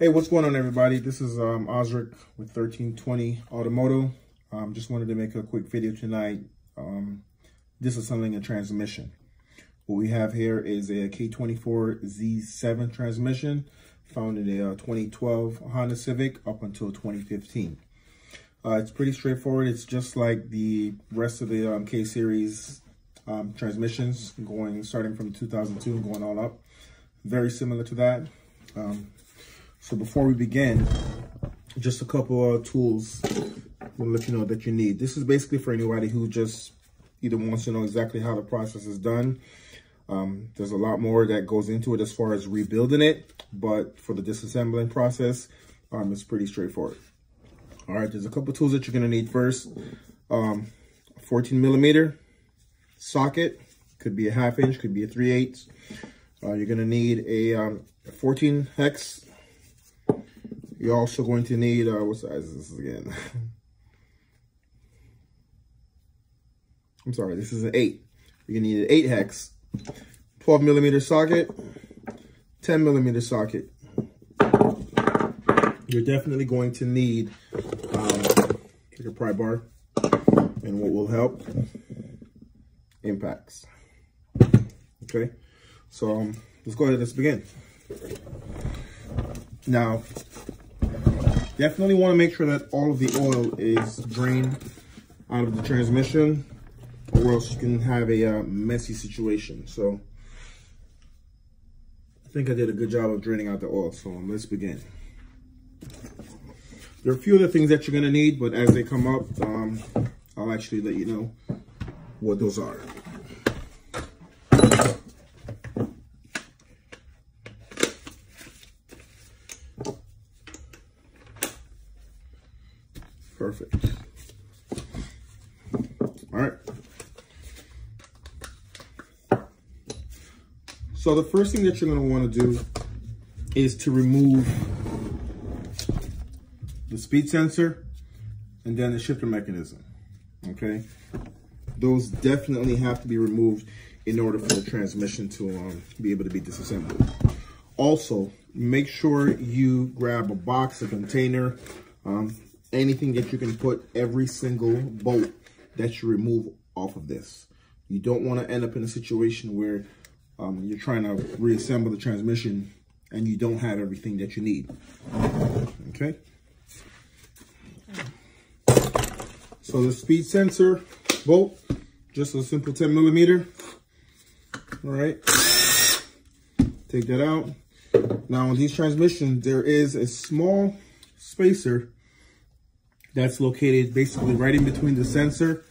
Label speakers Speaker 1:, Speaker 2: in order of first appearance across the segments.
Speaker 1: Hey, what's going on, everybody? This is Osric with 1320 Automotive. Just wanted to make a quick video tonight disassembling a transmission. What we have here is a K24z7 transmission found in a 2012 Honda Civic up until 2015. It's pretty straightforward. It's just like the rest of the K-series transmissions, starting from 2002 and going on up. Very similar to that. So before we begin, just a couple of tools we'll let you know that you need. This is basically for anybody who just either wants to know exactly how the process is done. There's a lot more that goes into it as far as rebuilding it, but for the disassembling process, it's pretty straightforward. All right, there's a couple tools that you're gonna need first. A 14mm socket, could be a 1/2 inch, could be a 3/8. You're gonna need a 14 hex. You're also going to need, what size is this again? I'm sorry, this is an 8. You're gonna need an 8 hex, 12mm socket, 10mm socket. You're definitely going to need like a pry bar, and what will help, impacts. Okay, so let's go ahead, let's begin. Now, definitely want to make sure that all of the oil is drained out of the transmission, or else you can have a messy situation. So I think I did a good job of draining out the oil, so let's begin. There are a few other things that you're going to need, but as they come up, I'll actually let you know what those are. Perfect. All right. So the first thing that you're going to want to do is to remove the speed sensor and then the shifter mechanism. Okay. Those definitely have to be removed in order for the transmission to be able to be disassembled. Also, make sure you grab a box, a container, anything that you can put every single bolt that you remove off of this. You don't want to end up in a situation where you're trying to reassemble the transmission and you don't have everything that you need. Okay. So the speed sensor bolt, just a simple 10mm. All right. Take that out. Now on these transmissions, there is a small spacer that's located basically right in between the sensor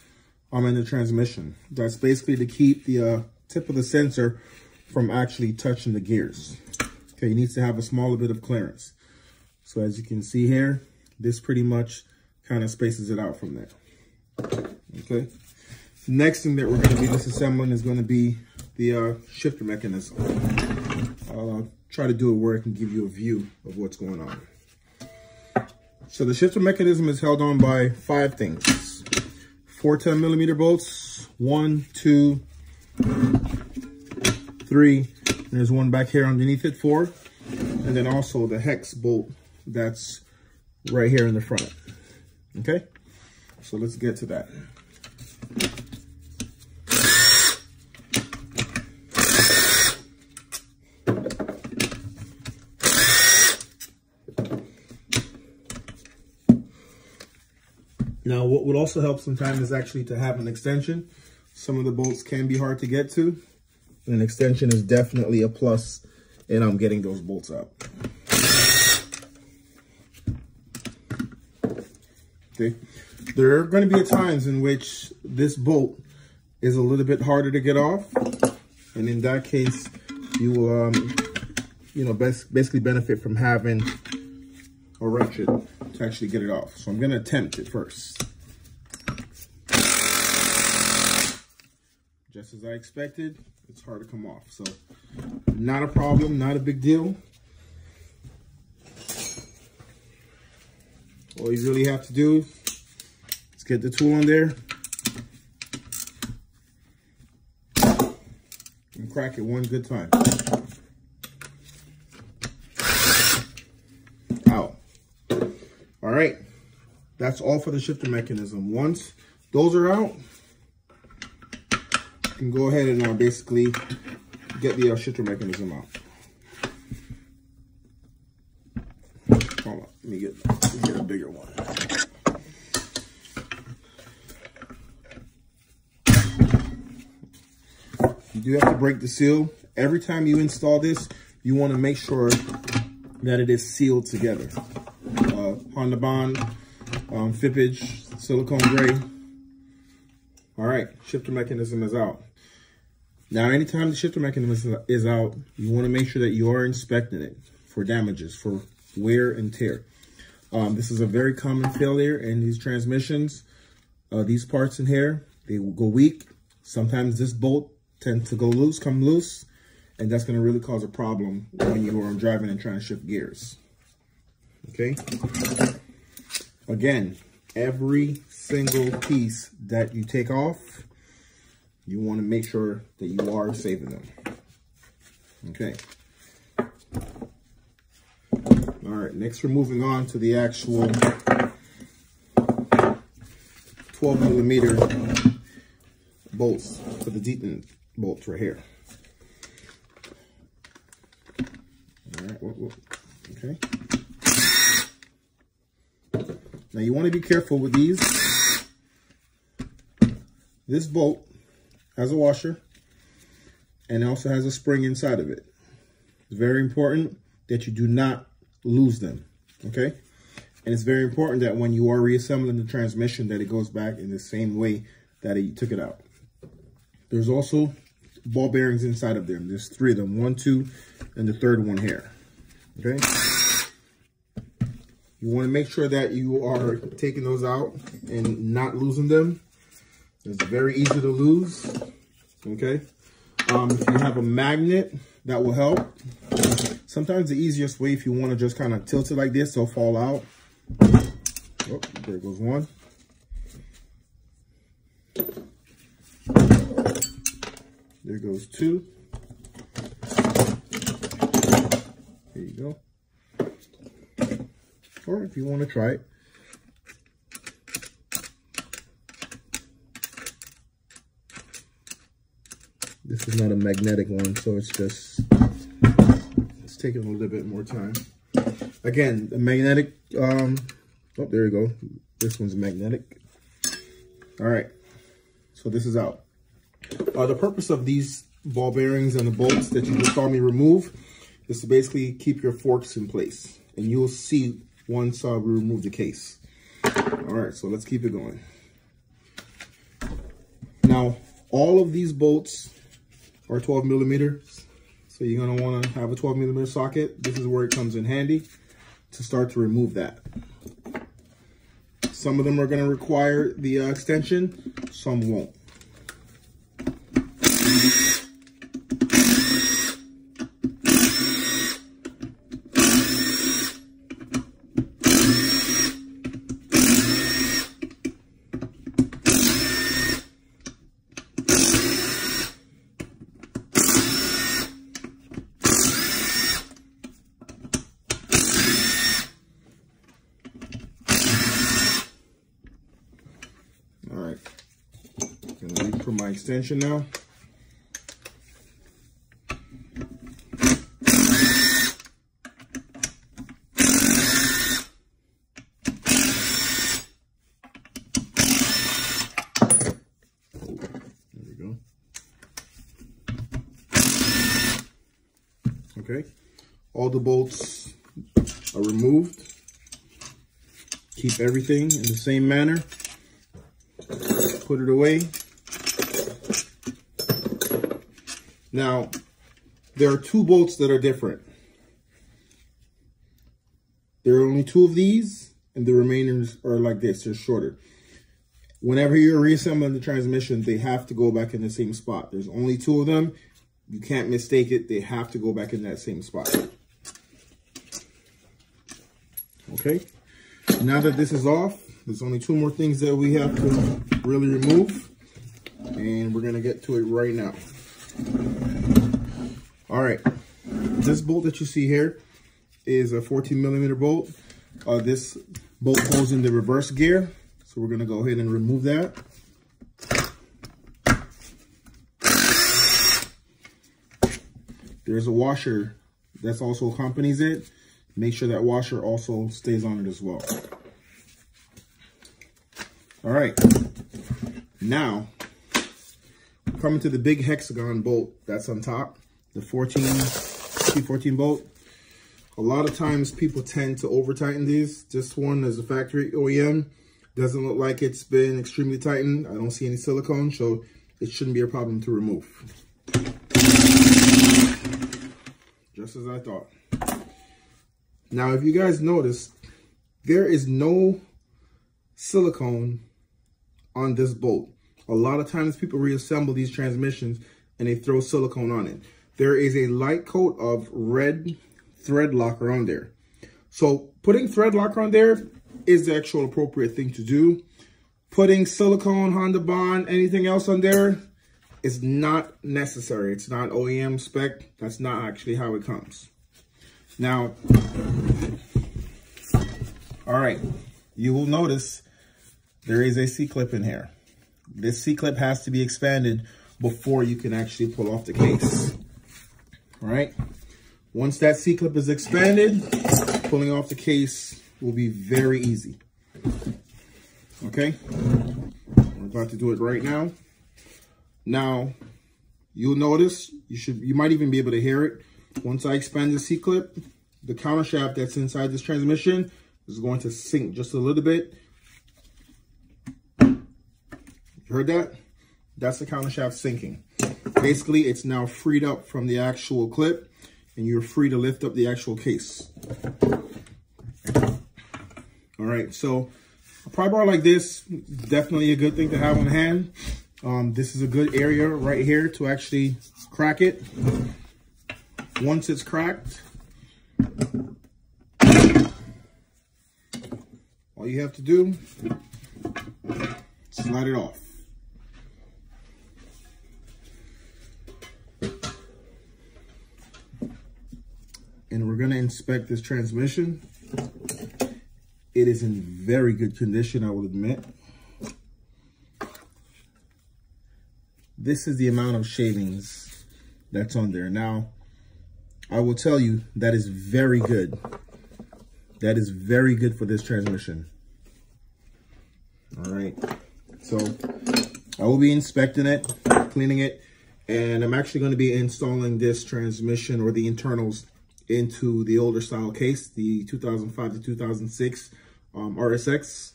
Speaker 1: and the transmission. That's basically to keep the tip of the sensor from actually touching the gears. Okay, you need to have a smaller bit of clearance. So as you can see here, this pretty much kind of spaces it out from there. Okay. The next thing that we're going to be disassembling is going to be the shifter mechanism. I'll try to do it where I can give you a view of what's going on. So the shifter mechanism is held on by 5 things. 4 10mm bolts, 1, 2, 3, and there's one back here underneath it, 4. And then also the hex bolt that's right here in the front. Okay, so let's get to that. Now, what would also help sometimes is actually to have an extension. Some of the bolts can be hard to get to. An extension is definitely a plus in getting those bolts out. Okay. There are going to be times in which this bolt is a little bit harder to get off. And in that case, you will, basically benefit from having a ratchet to actually get it off. So I'm going to attempt it first. Just as I expected, it's hard to come off. So not a problem, not a big deal. All you really have to do is get the tool on there and crack it one good time. that's all for the shifter mechanism. Once those are out, you can go ahead and basically get the shifter mechanism out. Hold on, let me get a bigger one. You do have to break the seal. Every time you install this, you want to make sure that it is sealed together. Honda Bond, Fippage, silicone gray. All right, shifter mechanism is out. Now, anytime the shifter mechanism is out, you want to make sure that you are inspecting it for damages, for wear and tear. This is a very common failure in these transmissions. These parts in here, they will go weak. Sometimes this bolt tends to come loose, and that's going to really cause a problem when you are driving and trying to shift gears. Okay. Again, every single piece that you take off, you want to make sure that you are saving them. Okay. All right, next we're moving on to the actual 12mm bolts for the deepen bolts right here. All right, okay. Now you want to be careful with these. This bolt has a washer and also has a spring inside of it. It's very important that you do not lose them, okay? And it's very important that when you are reassembling the transmission that it goes back in the same way that you took it out. There's also ball bearings inside of them. There's 3 of them, 1, 2, and the third one here, okay? You want to make sure that you are taking those out and not losing them. It's very easy to lose, okay? If you have a magnet, that will help. Sometimes the easiest way, if you want to just kind of tilt it like this, it'll fall out. Oh, there goes one. There goes 2. There you go. Or if you want to try it. This is not a magnetic one, so it's taking a little bit more time. Again, the magnetic, oh, there you go. This one's magnetic. All right, so this is out. The purpose of these ball bearings and the bolts that you just saw me remove is to basically keep your forks in place. And you'll see once we remove the case. All right, so let's keep it going. Now, all of these bolts are 12mm. So you're gonna wanna have a 12mm socket. This is where it comes in handy to start to remove that. Some of them are gonna require the extension, some won't. For my extension now. There we go. Okay, all the bolts are removed. Keep everything in the same manner. Put it away. Now, there are 2 bolts that are different. There are only 2 of these, and the remainers are like this, they're shorter. Whenever you're reassembling the transmission, they have to go back in the same spot. There's only 2 of them. You can't mistake it. They have to go back in that same spot. Okay. Now that this is off, there's only 2 more things that we have to really remove. And we're going to get to it right now. All right, this bolt that you see here is a 14mm bolt. This bolt goes in the reverse gear. So we're gonna go ahead and remove that. There's a washer that's also accompanies it. Make sure that washer also stays on it as well. All right, now coming to the big hexagon bolt that's on top, the T14 bolt. A lot of times people tend to over tighten these. This one is a factory OEM. Doesn't look like it's been extremely tightened. I don't see any silicone, so it shouldn't be a problem to remove. Just as I thought. Now, if you guys notice, there is no silicone on this bolt. A lot of times people reassemble these transmissions and they throw silicone on it. There is a light coat of red thread locker on there. So putting thread locker on there is the actual appropriate thing to do. Putting silicone, Honda Bond, anything else on there is not necessary. It's not OEM spec. That's not actually how it comes. Now, all right, you will notice there is a C-clip in here. This C-clip has to be expanded before you can actually pull off the case. All right. Once that C-clip is expanded, pulling off the case will be very easy. Okay. We're about to do it right now. Now, you'll notice, you might even be able to hear it. Once I expand the C-clip, the countershaft that's inside this transmission is going to sink just a little bit. You heard that? That's the countershaft sinking. Basically, it's now freed up from the actual clip, and you're free to lift up the actual case. All right, so a pry bar like this, definitely a good thing to have on hand. This is a good area right here to actually crack it. Once it's cracked, all you have to do is slide it off. And we're going to inspect this transmission. It is in very good condition, I will admit. This is the amount of shavings that's on there. Now, I will tell you that is very good. That is very good for this transmission. All right. So I will be inspecting it, cleaning it, and I'm actually going to be installing this transmission or the internals into the older style case, the 2005 to 2006 RSX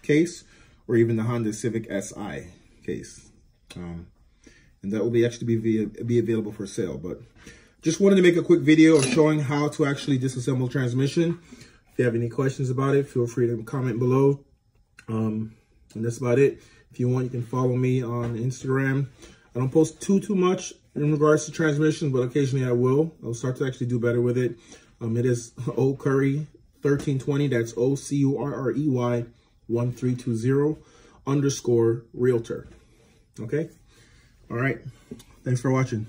Speaker 1: case, or even the Honda Civic SI case. And that will be actually be available for sale. But just wanted to make a quick video of showing how to actually disassemble transmission. If you have any questions about it, feel free to comment below. And that's about it. If you want, you can follow me on Instagram. I don't post too much in regards to transmission, but occasionally I will. I'll start to actually do better with it. It is Ocurry 1320. That's OCURREY 1320 _ realtor. Okay. All right. Thanks for watching.